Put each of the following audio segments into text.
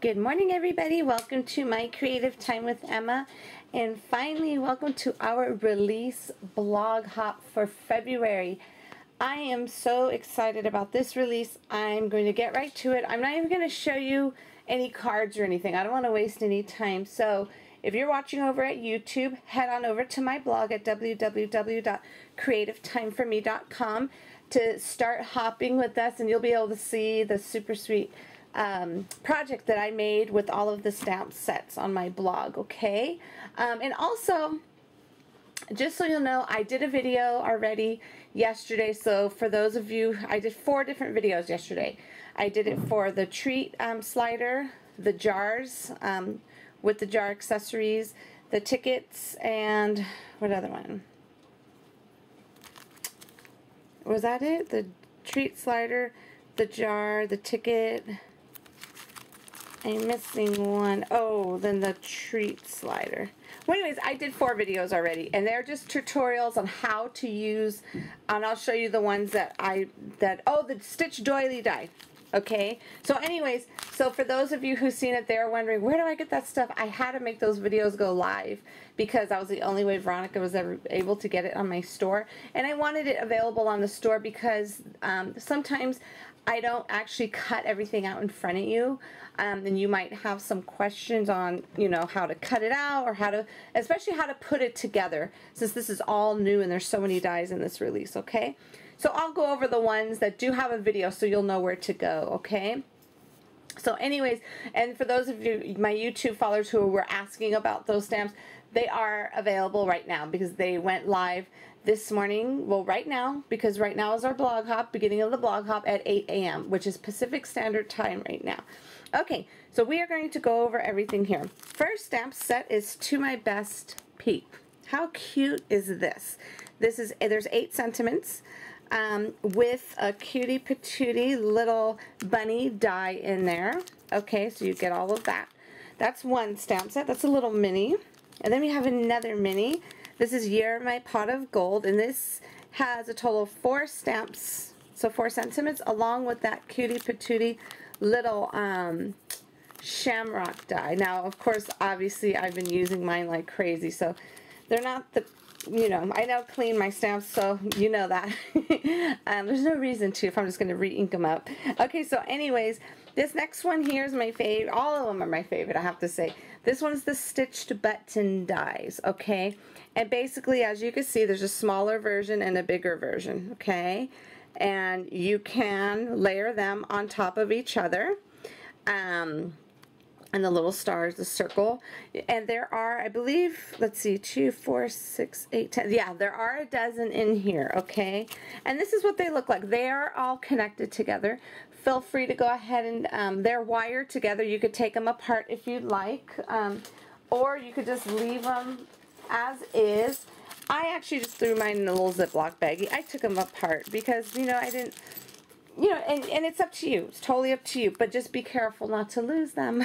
Good morning, everybody. Welcome to my Creative Time with Emma, and finally welcome to our release blog hop for February. I am so excited about this release. I'm going to get right to it. I'm not even going to show you any cards or anything. I don't want to waste any time. So if you're watching over at YouTube, head on over to my blog at www.creativetimefforme.com to start hopping with us, and you'll be able to see the super sweet project that I made with all of the stamp sets on my blog, okay? And also, just so you'll know, I did a video already yesterday. So for those of you, I did 4 different videos yesterday. I did it for the treat slider, the jars with the jar accessories, the tickets, and what other one? Was that it? The treat slider, the jar, the ticket. I'm missing one. Oh, then the treat slider. Well, anyways, I did 4 videos already, and they're just tutorials on how to use, and I'll show you the ones that oh, the stitch doily die. Okay, so anyways, so for those of you who've seen it, they're wondering, where do I get that stuff? I had to make those videos go live because that was the only way Veronica was ever able to get it on my store, and I wanted it available on the store because sometimes I don't actually cut everything out in front of you, and you might have some questions on, you know, how to cut it out or how to, especially how to put it together, since this is all new and there's so many dies in this release, okay? So I'll go over the ones that do have a video so you'll know where to go, okay? So anyways, and for those of you, my YouTube followers who were asking about those stamps, they are available right now because they went live this morning, well right now, because right now is our blog hop, beginning of the blog hop at 8 a.m., which is Pacific Standard Time right now. Okay, so we are going to go over everything here. First stamp set is To My Best Peep. How cute is this? There's 8 sentiments with a cutie patootie little bunny die in there. Okay, so you get all of that. That's one stamp set. That's a little mini. And then we have another mini. This is You're My Pot of Gold, and this has a total of 4 stamps, so 4 sentiments, along with that cutie patootie little shamrock die. Now, of course, obviously, I've been using mine like crazy, so they're not the, you know, I now clean my stamps, so you know that. There's no reason to if I'm just going to re-ink them up. Okay, so anyways, this next one here is my favorite. All of them are my favorite, I have to say. This one's the stitched button dies, okay? And basically, as you can see, there's a smaller version and a bigger version, okay? And you can layer them on top of each other. And the little stars, the circle. And there are, I believe, let's see, 2, 4, 6, 8, 10. Yeah, there are a dozen in here, okay? And this is what they look like. They are all connected together. Feel free to go ahead and, they're wired together. You could take them apart if you'd like. Or you could just leave them as is. I actually just threw mine in a little Ziploc baggie. I took them apart because, you know, I didn't, you know, and it's up to you. It's totally up to you. But just be careful not to lose them.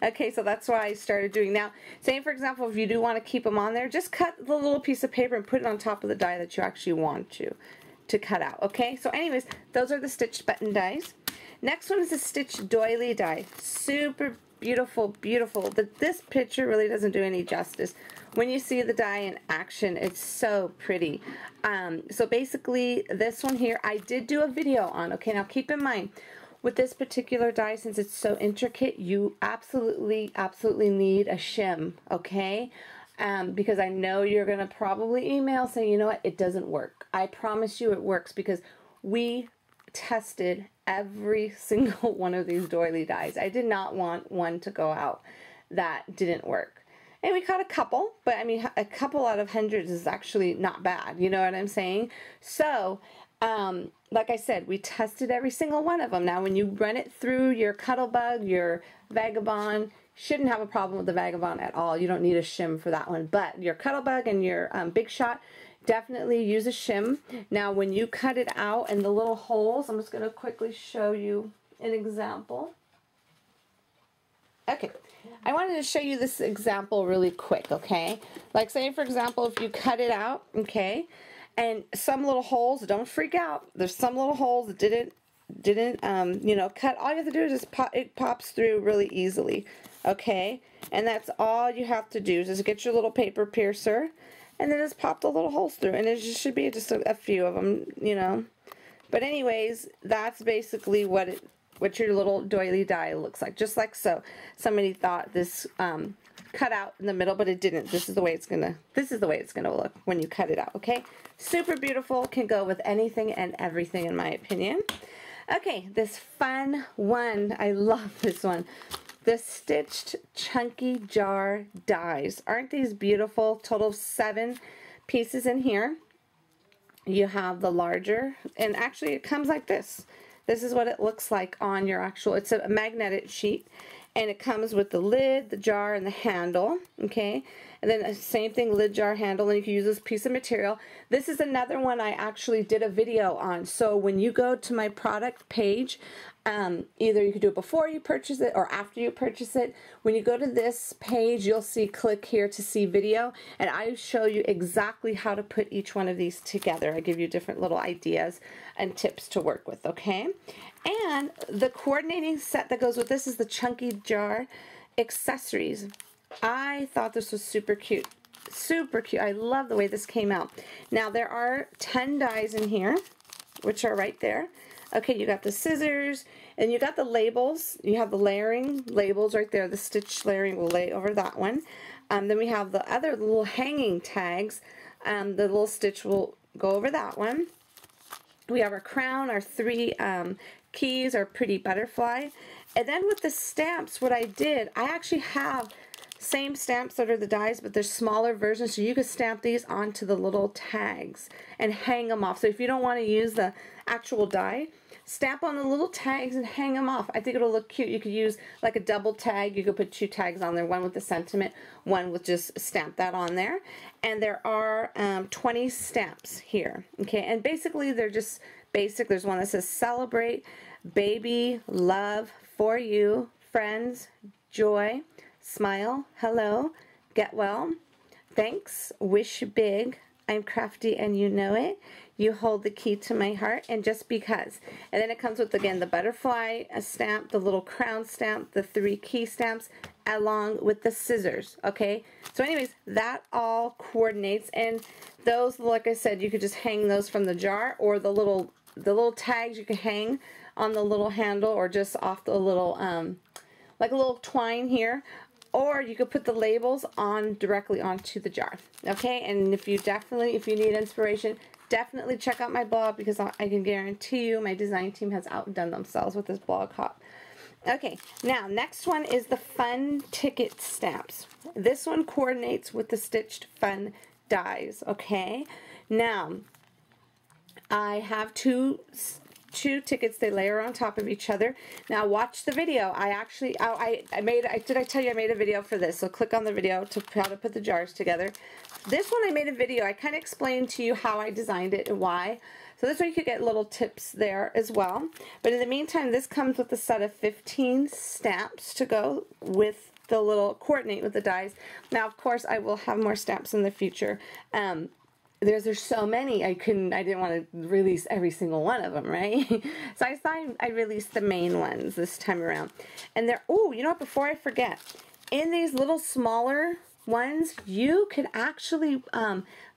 Okay, so that's why I started doing. Now, say, for example, if you do want to keep them on there, just cut the little piece of paper and put it on top of the die that you actually want to cut out. Okay, so anyways, those are the stitched button dies. Next one is a stitched doily die. Super beautiful, beautiful. But this picture really doesn't do any justice. When you see the die in action, it's so pretty. So basically, this one here, I did do a video on. Okay, now keep in mind, with this particular die, since it's so intricate, you absolutely, absolutely need a shim, okay? Because I know you're going to probably email saying, you know what, it doesn't work. I promise you it works because we tested every single one of these doily dies. I did not want one to go out that didn't work. And we caught a couple, but I mean, a couple out of hundreds is actually not bad. You know what I'm saying? So, like I said, we tested every single one of them. Now, when you run it through your Cuttlebug, your Vagabond, shouldn't have a problem with the Vagabond at all. You don't need a shim for that one. But your Cuttlebug and your Big Shot, definitely use a shim. Now, when you cut it out and the little holes, I'm just going to quickly show you an example. Okay, I wanted to show you this example really quick, okay? Like say, for example, if you cut it out, okay, and some little holes, don't freak out. There's some little holes that didn't you know, cut. All you have to do is just it pops through really easily, okay? And that's all you have to do is just get your little paper piercer and then just pop the little holes through, and it just should be just a few of them, you know. But anyways, that's basically what your little doily die looks like, just like so. Somebody thought this cut out in the middle, but it didn't. This is the way it's gonna look when you cut it out, okay? Super beautiful, can go with anything and everything in my opinion. Okay, this fun one, I love this one. The stitched chunky jar dies. Aren't these beautiful? Total of 7 pieces in here. You have the larger, and actually it comes like this. This is what it looks like on your actual, it's a magnetic sheet, and it comes with the lid, the jar, and the handle, okay? And then the same thing, lid, jar, handle, and you can use this piece of material. This is another one I actually did a video on. So when you go to my product page, either you could do it before you purchase it or after you purchase it. When you go to this page, you'll see click here to see video, and I show you exactly how to put each one of these together. I give you different little ideas and tips to work with, okay? And the coordinating set that goes with this is the chunky jar accessories. I thought this was super cute. Super cute. I love the way this came out. Now there are 10 dies in here, which are right there. Okay, you got the scissors, and you got the labels. You have the layering labels right there. The stitch layering will lay over that one. Then we have the other little hanging tags. The little stitch will go over that one. We have our crown, our 3 keys, our pretty butterfly. And then with the stamps, what I did, I actually have same stamps that are the dies, but they're smaller versions, so you could stamp these onto the little tags and hang them off. So if you don't want to use the actual die, stamp on the little tags and hang them off. I think it'll look cute. You could use like a double tag. You could put 2 tags on there, one with the sentiment, one with just stamp that on there. And there are 20 stamps here, okay? And basically they're just basic. There's one that says celebrate, baby, love, for you, friends, joy, smile, hello, get well, thanks, wish big, I'm crafty and you know it, you hold the key to my heart, and just because. And then it comes with, again, the butterfly stamp, the little crown stamp, the 3 key stamps, along with the scissors, okay? So anyways, that all coordinates, and those, like I said, you could just hang those from the jar, or the little tags you can hang on the little handle, or just off the little, like a little twine here. Or you could put the labels on directly onto the jar, okay? And if you need inspiration, definitely check out my blog, because I can guarantee you my design team has outdone themselves with this blog hop. Okay, now next one is the fun ticket stamps. This one coordinates with the stitched fun dies, okay? Now, I have two tickets. They layer on top of each other. Now watch the video. Did I tell you I made a video for this? So click on the video to how to put the jars together. This one I made a video. I kind of explained to you how I designed it and why. So this way you could get little tips there as well. But in the meantime, this comes with a set of 15 stamps to go with the little coordinate with the dies. Now of course I will have more stamps in the future. There's so many, I didn't want to release every single one of them, right? So I thought I released the main ones this time around. And they're, oh, you know what, before I forget, in these little smaller ones, you could actually,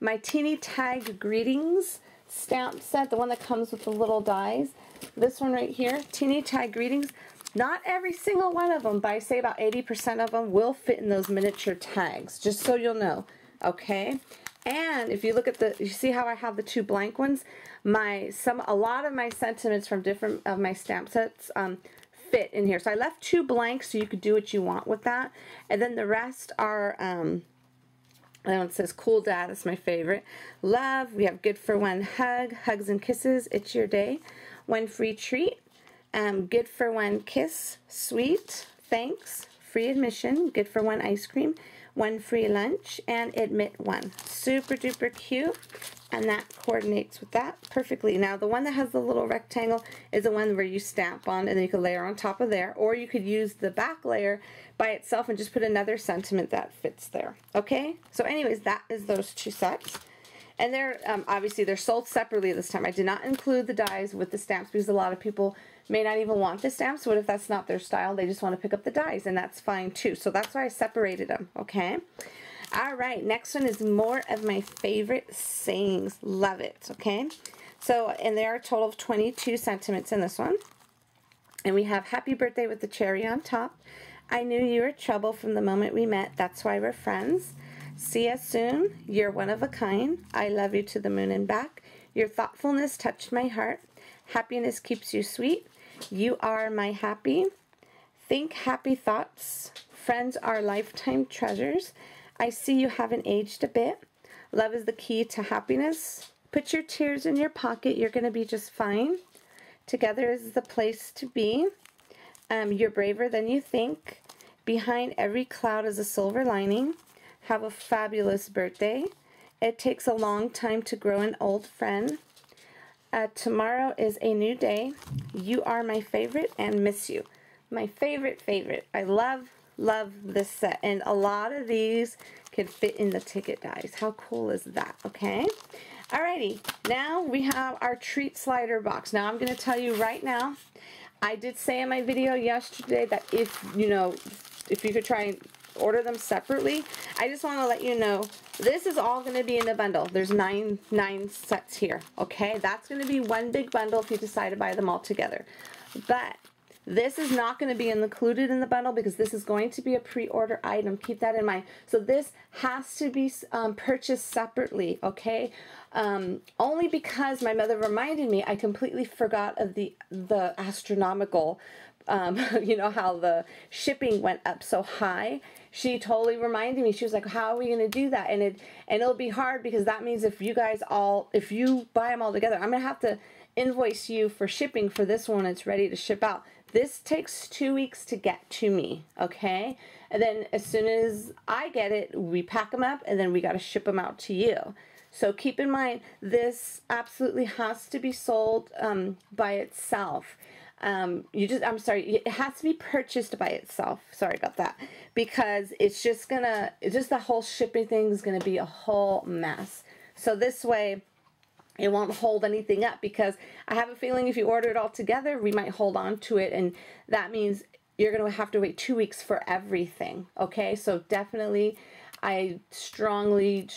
my teeny tag greetings stamp set, the one that comes with the little dies, this one right here, teeny tag greetings, not every single one of them, but I say about 80% of them will fit in those miniature tags, just so you'll know, okay? And if you look at you see how I have the 2 blank ones? A lot of my sentiments from different of my stamp sets fit in here. So I left 2 blanks so you could do what you want with that. And then the rest are, it says cool dad, that's my favorite. Love, we have good for one hug, hugs and kisses, it's your day. One free treat, good for one kiss, sweet, thanks, free admission, good for one ice cream, 1 free lunch, and admit 1. Super duper cute. and that coordinates with that perfectly. Now the one that has the little rectangle is the one where you stamp on, and then you can layer on top of there, or you could use the back layer by itself and just put another sentiment that fits there. Okay, so anyways, that is those two sets. And they're obviously they're sold separately this time. I did not include the dies with the stamps because a lot of people may not even want the stamps. What if that's not their style? They just want to pick up the dies, and that's fine too. So that's why I separated them, okay? All right, next one is more of my favorite sayings. Love it, okay? So, and there are a total of 22 sentiments in this one. And we have happy birthday with the cherry on top. I knew you were trouble from the moment we met. That's why we're friends. See us soon. You're one of a kind. I love you to the moon and back. Your thoughtfulness touched my heart. Happiness keeps you sweet. You are my happy. Think happy thoughts. Friends are lifetime treasures. I see you haven't aged a bit. Love is the key to happiness. Put your tears in your pocket. You're going to be just fine. Together is the place to be. You're braver than you think. Behind every cloud is a silver lining. Have a fabulous birthday. It takes a long time to grow an old friend. Tomorrow is a new day. You are my favorite and miss you. My favorite. I love this set. And a lot of these can fit in the ticket dies. How cool is that? Okay. Alrighty. Now we have our treat slider box. Now I'm going to tell you right now, I did say in my video yesterday that if you could try and order them separately, I just want to let you know this is all going to be in a bundle. There's nine sets here, okay? That's going to be one big bundle if you decide to buy them all together. But this is not going to be included in the bundle because this is going to be a pre-order item. Keep that in mind. So this has to be purchased separately, okay? Only because my mother reminded me, I completely forgot of the astronomical, you know, how the shipping went up so high. She totally reminded me. She was like, how are we going to do that? And it'll be hard because that means if you buy them all together, I'm going to have to invoice you for shipping for this one. It's ready to ship out. This takes 2 weeks to get to me, okay? And then as soon as I get it, we pack them up and then we got to ship them out to you. So keep in mind, this absolutely has to be sold by itself. I'm sorry, it has to be purchased by itself. Sorry about that. Because it's just the whole shipping thing is gonna be a whole mess. So this way, it won't hold anything up because I have a feeling if you order it all together, we might hold on to it, and that means you're gonna have to wait 2 weeks for everything. Okay, so definitely, I strongly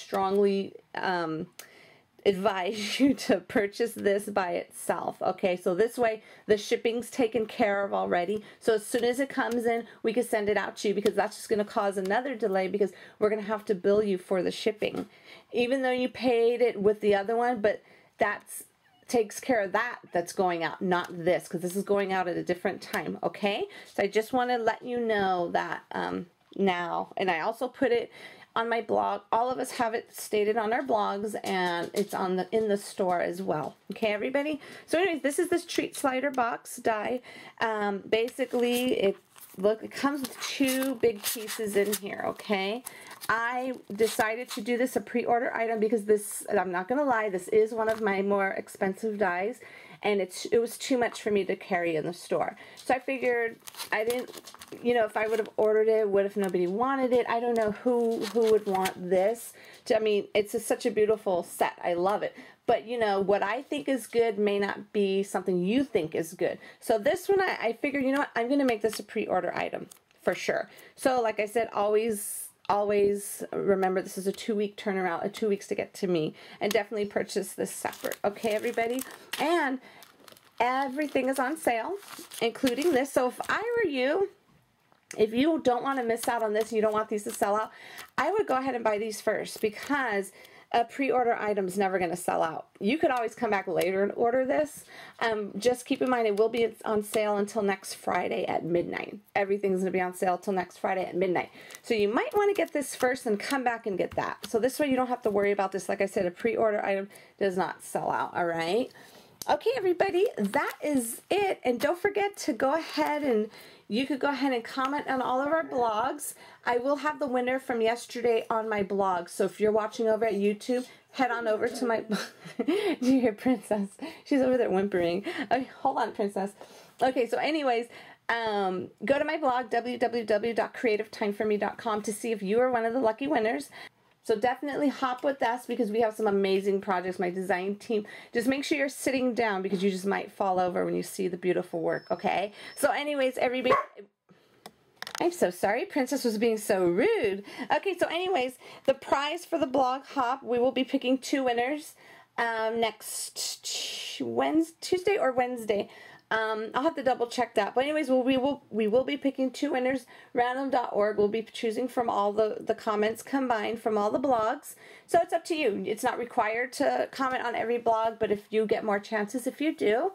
advise you to purchase this by itself. Okay, so this way the shipping's taken care of already. So as soon as it comes in, we can send it out to you because that's just going to cause another delay because we're going to have to bill you for the shipping. Even though you paid it with the other one, but that's takes care of that's going out, not this, because this is going out at a different time. Okay, so I just want to let you know that now, and I also put it on my blog. All of us have it stated on our blogs, and it's in the store as well. Okay, everybody? So anyways, this is this treat slider box die. Basically, it comes with 2 big pieces in here, okay? I decided to do this a pre-order item because this, I'm not going to lie, this is one of my more expensive dies, and it was too much for me to carry in the store. So I figured if I would have ordered it, what if nobody wanted it? I don't know who would want this. I mean, it's such a beautiful set. I love it. But, what I think is good may not be something you think is good. So this one, I figured, I'm going to make this a pre-order item for sure. So like I said, always remember this is a 2-week turnaround, 2 weeks to get to me, and definitely purchase this separate. Okay, everybody? And everything is on sale, including this. So if I were you, if you don't want to miss out on this and you don't want these to sell out, I would go ahead and buy these first because a pre-order item is never going to sell out. You could always come back later and order this. Just keep in mind it will be on sale until next Friday at midnight. Everything's going to be on sale until next Friday at midnight. So you might want to get this first and come back and get that. So this way you don't have to worry about this. Like I said, a pre-order item does not sell out, all right? Okay, everybody, that is it. And don't forget to go ahead and, you could go ahead and comment on all of our blogs. I will have the winner from yesterday on my blog. So if you're watching over at YouTube, head on over to my... Do you hear Princess? She's over there whimpering. Okay, hold on, Princess. Okay, so anyways, go to my blog, www.creativetimeforme.com, to see if you are one of the lucky winners. So definitely hop with us because we have some amazing projects. My design team, just make sure you're sitting down because you just might fall over when you see the beautiful work, okay? So anyways, everybody, I'm so sorry, Princess was being so rude. Okay, so anyways, the prize for the blog hop, we will be picking 2 winners next Tuesday or Wednesday. I'll have to double check that. But anyways, we will be picking 2 winners. Random.org will be choosing from all the comments combined from all the blogs. So it's up to you. It's not required to comment on every blog, but if you get more chances, if you do,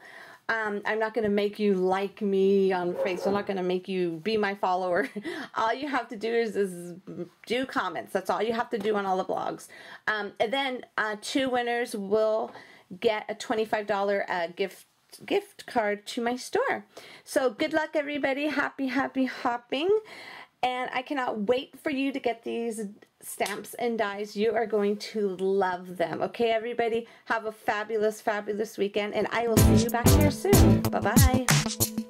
I'm not going to make you like me on Facebook. I'm not going to make you be my follower. All you have to do is do comments. That's all you have to do on all the blogs. And then 2 winners will get a $25 gift card to my store. So good luck, everybody. Happy hopping. And I cannot wait for you to get these stamps and dies. You are going to love them. Okay, everybody, have a fabulous weekend, and I will see you back here soon. Bye-bye.